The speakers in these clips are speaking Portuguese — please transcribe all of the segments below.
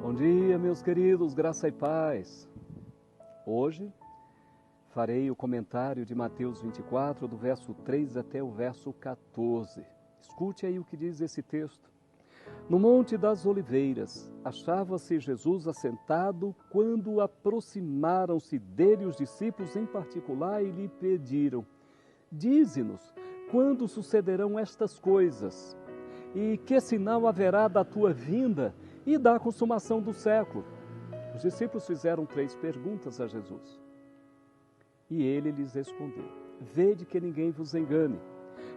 Bom dia, meus queridos, graça e paz. Hoje farei o comentário de Mateus 24, do verso 3 até o verso 14. Escute aí o que diz esse texto. No Monte das Oliveiras, achava-se Jesus assentado quando aproximaram-se dele os discípulos em particular e lhe pediram: Dize-nos, quando sucederão estas coisas? E que sinal haverá da tua vinda e da consumação do século? Os discípulos fizeram 3 perguntas a Jesus. E ele lhes respondeu: Vede que ninguém vos engane,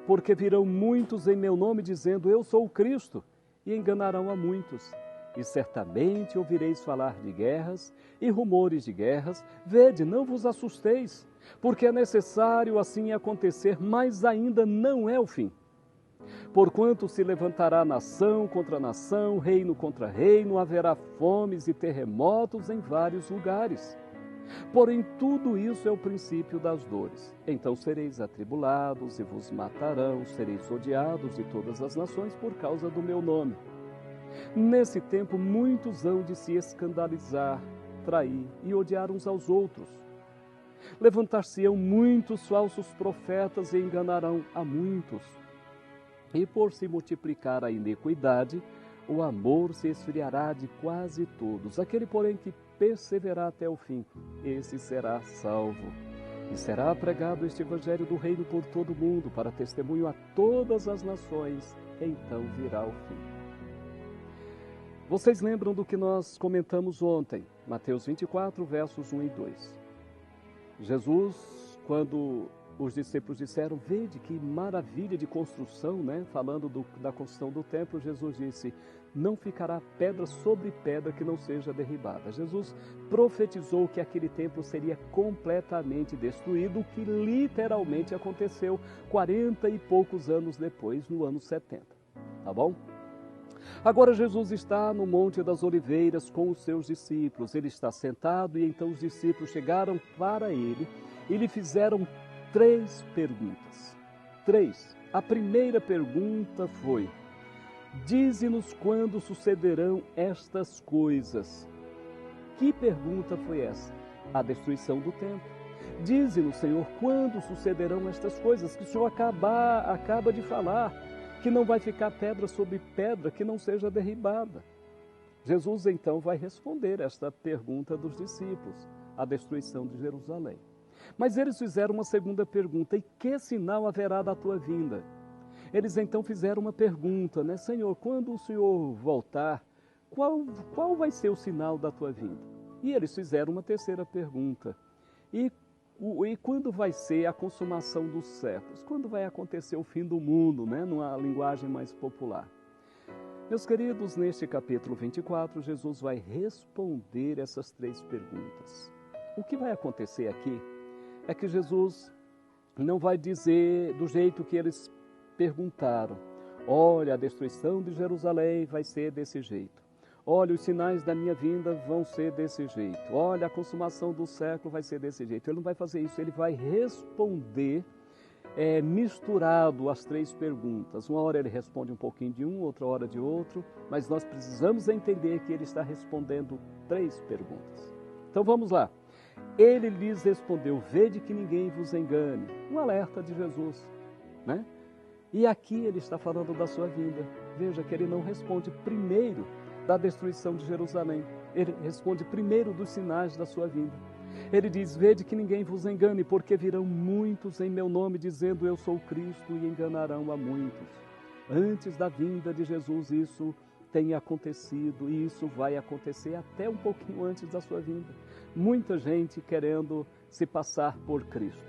porque virão muitos em meu nome dizendo: Eu sou o Cristo, e enganarão a muitos. E certamente ouvireis falar de guerras e rumores de guerras. Vede, não vos assusteis, porque é necessário assim acontecer, mas ainda não é o fim. Porquanto se levantará nação contra nação, reino contra reino, haverá fomes e terremotos em vários lugares. Porém, tudo isso é o princípio das dores. Então sereis atribulados e vos matarão, sereis odiados de todas as nações por causa do meu nome. Nesse tempo, muitos hão de se escandalizar, trair e odiar uns aos outros. Levantar-se-ão muitos falsos profetas e enganarão a muitos. E por se multiplicar a iniquidade, o amor se esfriará de quase todos. Aquele, porém, que perseverar até o fim, esse será salvo. E será pregado este evangelho do reino por todo o mundo, para testemunho a todas as nações, então virá o fim. Vocês lembram do que nós comentamos ontem? Mateus 24, versos 1 e 2. Jesus, quando os discípulos disseram: Vede que maravilha de construção, né? Falando da construção do templo, Jesus disse: Não ficará pedra sobre pedra que não seja derribada. Jesus profetizou que aquele templo seria completamente destruído, o que literalmente aconteceu 40 e poucos anos depois, no ano 70. Tá bom? Agora Jesus está no Monte das Oliveiras com os seus discípulos. Ele está sentado e então os discípulos chegaram para ele e lhe fizeram 3 perguntas. 3. A primeira pergunta foi: Dize-nos quando sucederão estas coisas. Que pergunta foi essa? A destruição do templo. Dize-nos, Senhor, quando sucederão estas coisas que o Senhor acaba de falar, que não vai ficar pedra sobre pedra que não seja derribada. Jesus então vai responder esta pergunta dos discípulos, a destruição de Jerusalém. Mas eles fizeram uma segunda pergunta: e que sinal haverá da tua vinda? Eles então fizeram uma pergunta, né? Senhor, quando o Senhor voltar, qual vai ser o sinal da tua vinda? E eles fizeram uma terceira pergunta: e quando vai ser a consumação dos séculos? Quando vai acontecer o fim do mundo, né? Numa linguagem mais popular. Meus queridos, neste capítulo 24, Jesus vai responder essas 3 perguntas. O que vai acontecer aqui é que Jesus não vai dizer do jeito que eles perguntaram: olha, a destruição de Jerusalém vai ser desse jeito. Olha, os sinais da minha vinda vão ser desse jeito. Olha, a consumação do século vai ser desse jeito. Ele não vai fazer isso, ele vai responder misturado as 3 perguntas. Uma hora ele responde um pouquinho de um, outra hora de outro, mas nós precisamos entender que ele está respondendo 3 perguntas. Então vamos lá. Ele lhes respondeu: Vede que ninguém vos engane. Um alerta de Jesus, né? E aqui ele está falando da sua vinda. Veja que ele não responde primeiro da destruição de Jerusalém. Ele responde primeiro dos sinais da sua vinda. Ele diz: Vede que ninguém vos engane, porque virão muitos em meu nome dizendo: Eu sou Cristo, e enganarão a muitos. Antes da vinda de Jesus isso tem acontecido, e isso vai acontecer até um pouquinho antes da sua vinda. Muita gente querendo se passar por Cristo.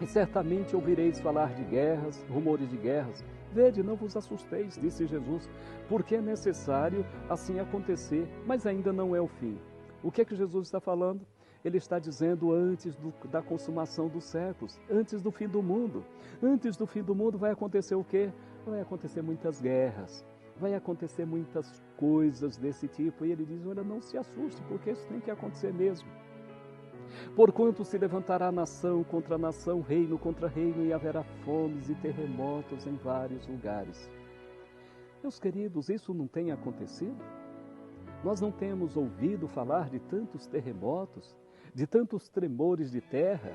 E certamente ouvireis falar de guerras, rumores de guerras. Vede, não vos assusteis, disse Jesus, porque é necessário assim acontecer, mas ainda não é o fim. O que é que Jesus está falando? Ele está dizendo antes da consumação dos séculos, antes do fim do mundo. Antes do fim do mundo vai acontecer o quê? Vai acontecer muitas guerras, vai acontecer muitas coisas desse tipo. E ele diz: olha, não se assuste, porque isso tem que acontecer mesmo. Porquanto se levantará nação contra nação, reino contra reino, e haverá fomes e terremotos em vários lugares. Meus queridos, isso não tem acontecido? Nós não temos ouvido falar de tantos terremotos, de tantos tremores de terra,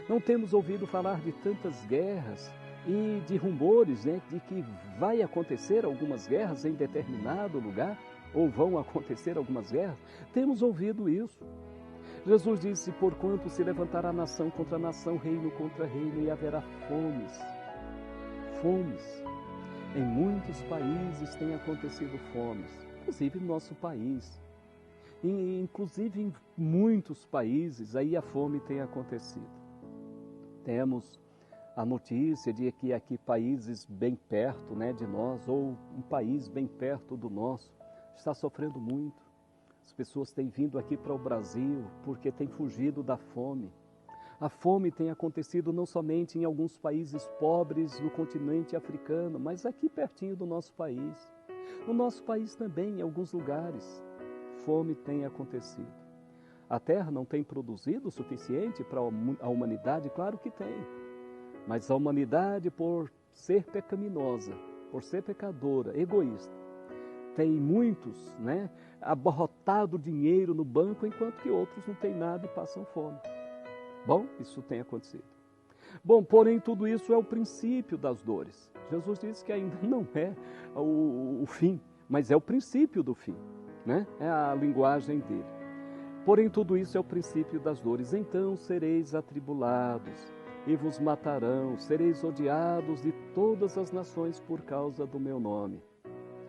não temos ouvido falar de tantas guerras e de rumores, né, de que vai acontecer algumas guerras em determinado lugar, ou vão acontecer algumas guerras. Temos ouvido isso. Jesus disse, porquanto se levantará nação contra nação, reino contra reino, e haverá fomes. Fomes. Em muitos países tem acontecido fomes, inclusive no nosso país. E, inclusive em muitos países aí a fome tem acontecido. Temos a notícia de que aqui países bem perto, né, de nós, ou um país bem perto do nosso, está sofrendo muito. As pessoas têm vindo aqui para o Brasil porque têm fugido da fome. A fome tem acontecido não somente em alguns países pobres no continente africano, mas aqui pertinho do nosso país. No nosso país também, em alguns lugares, fome tem acontecido. A terra não tem produzido o suficiente para a humanidade? Claro que tem. Mas a humanidade, por ser pecaminosa, por ser pecadora, egoísta, tem muitos, né, abarrotado dinheiro no banco, enquanto que outros não têm nada e passam fome. Bom, isso tem acontecido. Bom, porém, tudo isso é o princípio das dores. Jesus disse que ainda não é o fim, mas é o princípio do fim, né? É a linguagem dele. Porém, tudo isso é o princípio das dores. Então sereis atribulados e vos matarão, sereis odiados de todas as nações por causa do meu nome.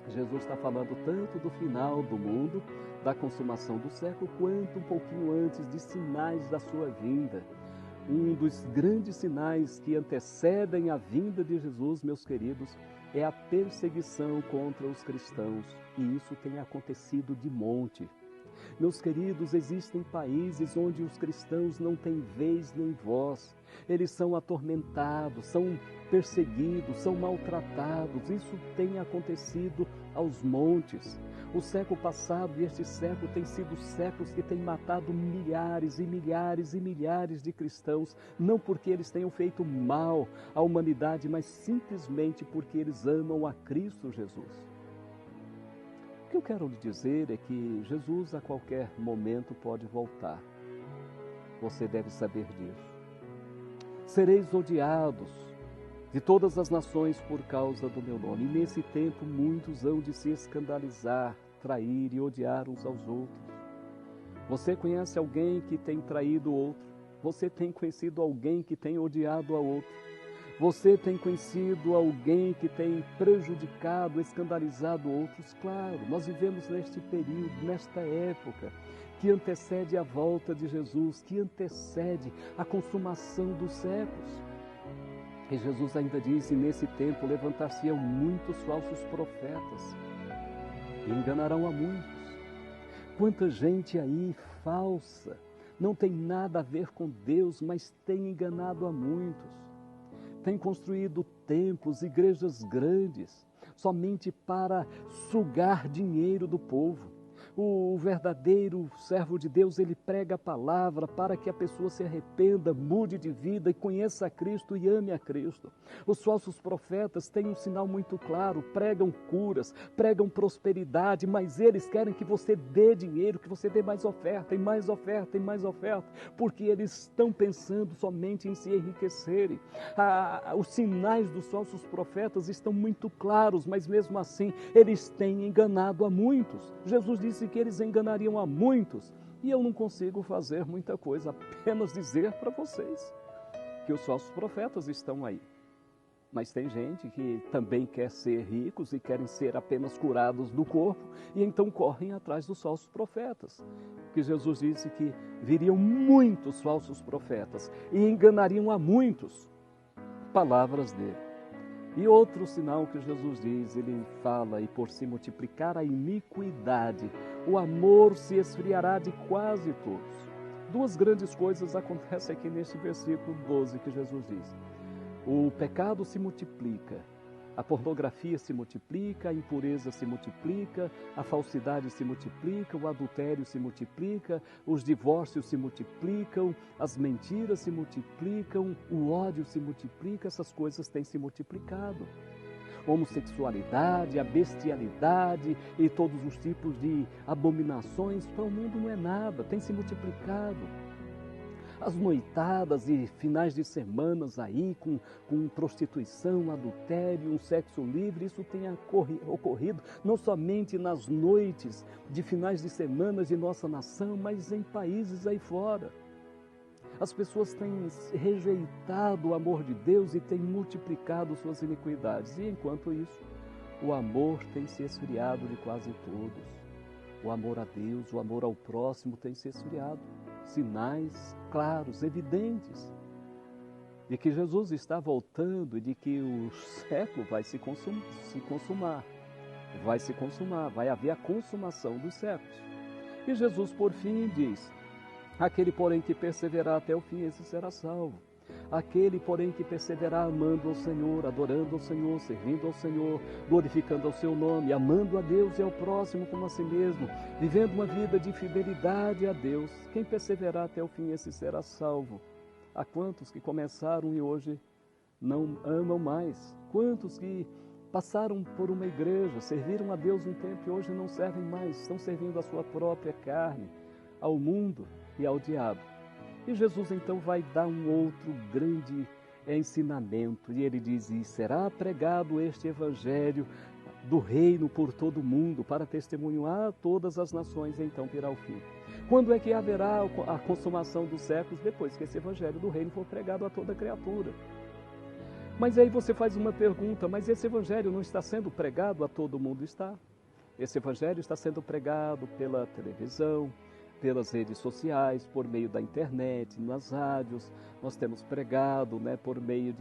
Jesus está falando tanto do final do mundo, da consumação do século, quanto um pouquinho antes de sinais da sua vinda. Um dos grandes sinais que antecedem a vinda de Jesus, meus queridos, é a perseguição contra os cristãos. E isso tem acontecido de monte. Meus queridos, existem países onde os cristãos não têm vez nem voz. Eles são atormentados, são perseguidos, são maltratados. Isso tem acontecido aos montes. O século passado e este século tem sido séculos que têm matado milhares e milhares e milhares de cristãos, não porque eles tenham feito mal à humanidade, mas simplesmente porque eles amam a Cristo Jesus. O que eu quero lhe dizer é que Jesus a qualquer momento pode voltar. Você deve saber disso. Sereis odiados de todas as nações por causa do meu nome. E nesse tempo muitos hão de se escandalizar, trair e odiar uns aos outros. Você conhece alguém que tem traído o outro? Você tem conhecido alguém que tem odiado a outro? Você tem conhecido alguém que tem prejudicado, escandalizado outros? Claro, nós vivemos neste período, nesta época, que antecede a volta de Jesus, que antecede a consumação dos séculos. E Jesus ainda disse, nesse tempo levantar-se-ão muitos falsos profetas e enganarão a muitos. Quanta gente aí falsa, não tem nada a ver com Deus, mas tem enganado a muitos. Tem construído templos, igrejas grandes, somente para sugar dinheiro do povo. O verdadeiro servo de Deus, ele prega a palavra para que a pessoa se arrependa, mude de vida e conheça a Cristo e ame a Cristo. Os falsos profetas têm um sinal muito claro, pregam curas, pregam prosperidade, mas eles querem que você dê dinheiro, que você dê mais oferta, e mais oferta, e mais oferta, porque eles estão pensando somente em se enriquecerem. Os sinais dos falsos profetas estão muito claros, mas mesmo assim eles têm enganado a muitos. Jesus disse que eles enganariam a muitos, e eu não consigo fazer muita coisa, apenas dizer para vocês que os falsos profetas estão aí. Mas tem gente que também quer ser ricos e querem ser apenas curados do corpo, e então correm atrás dos falsos profetas. Porque Jesus disse que viriam muitos falsos profetas e enganariam a muitos. Palavras dele. E outro sinal que Jesus diz, ele fala, e por se multiplicar a iniquidade, o amor se esfriará de quase todos. Duas grandes coisas acontecem aqui neste versículo 12 que Jesus diz. O pecado se multiplica, a pornografia se multiplica, a impureza se multiplica, a falsidade se multiplica, o adultério se multiplica, os divórcios se multiplicam, as mentiras se multiplicam, o ódio se multiplica, essas coisas têm se multiplicado. homossexualidade, a bestialidade e todos os tipos de abominações, para o mundo não é nada, tem se multiplicado. As noitadas e finais de semanas aí com prostituição, adultério, um sexo livre, isso tem ocorrido não somente nas noites de finais de semanas de nossa nação, mas em países aí fora. As pessoas têm rejeitado o amor de Deus e têm multiplicado suas iniquidades. E enquanto isso, o amor tem se esfriado de quase todos. O amor a Deus, o amor ao próximo tem se esfriado. Sinais claros, evidentes, de que Jesus está voltando e de que o século vai se consumar. Vai haver a consumação dos séculos. E Jesus, por fim, diz: aquele, porém, que perseverar até o fim, esse será salvo. Aquele, porém, que perseverar amando ao Senhor, adorando ao Senhor, servindo ao Senhor, glorificando ao seu nome, amando a Deus e ao próximo como a si mesmo, vivendo uma vida de fidelidade a Deus. Quem perseverar até o fim, esse será salvo. Há quantos que começaram e hoje não amam mais? Quantos que passaram por uma igreja, serviram a Deus um tempo e hoje não servem mais, estão servindo a sua própria carne, ao mundo e ao diabo. E Jesus então vai dar um outro grande ensinamento, e ele diz: e será pregado este evangelho do reino por todo o mundo, para testemunhar a todas as nações, então virá o fim. Quando é que haverá a consumação dos séculos? Depois que esse evangelho do reino for pregado a toda criatura. Mas aí você faz uma pergunta: mas esse evangelho não está sendo pregado a todo mundo? Está. Esse evangelho está sendo pregado pela televisão, pelas redes sociais, por meio da internet, nas rádios. Nós temos pregado, por meio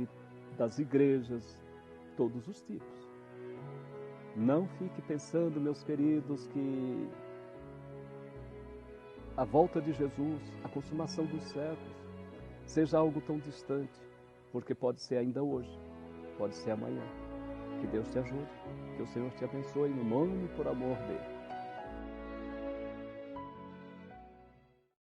das igrejas, todos os tipos. Não fique pensando, meus queridos, que a volta de Jesus, a consumação dos séculos, seja algo tão distante, porque pode ser ainda hoje, pode ser amanhã. Que Deus te ajude, que o Senhor te abençoe no nome e por amor dele.